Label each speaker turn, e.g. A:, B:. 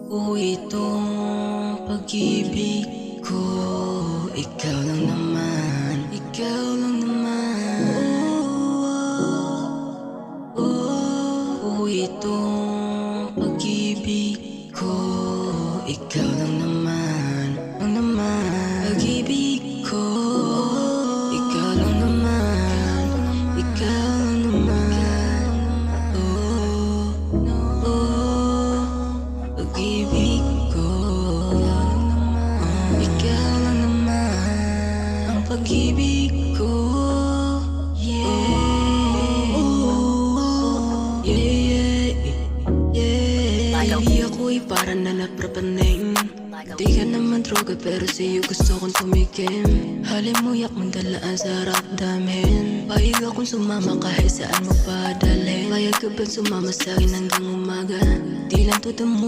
A: O itong pag-ibig ko, ikaw lang naman, ikaw lang naman. O itong pag-ibig ko, ikaw lang naman, lang naman. Pag-ibig ko, ikaw lang naman, ikaw lang naman. Pag-ibig ko, ikaw lang naman. Ang pag-ibig ko, yeah, Hindi ako'y parang na naprapaning. Di ka naman droga pero sa'yo gusto kong tumikim. Halimuyak mong dalaan sa harap damin. Payag akong sumama kahit saan mo padalhin. Payag ka ba sumama sa'kin hanggang umaga? Di lang to the moon.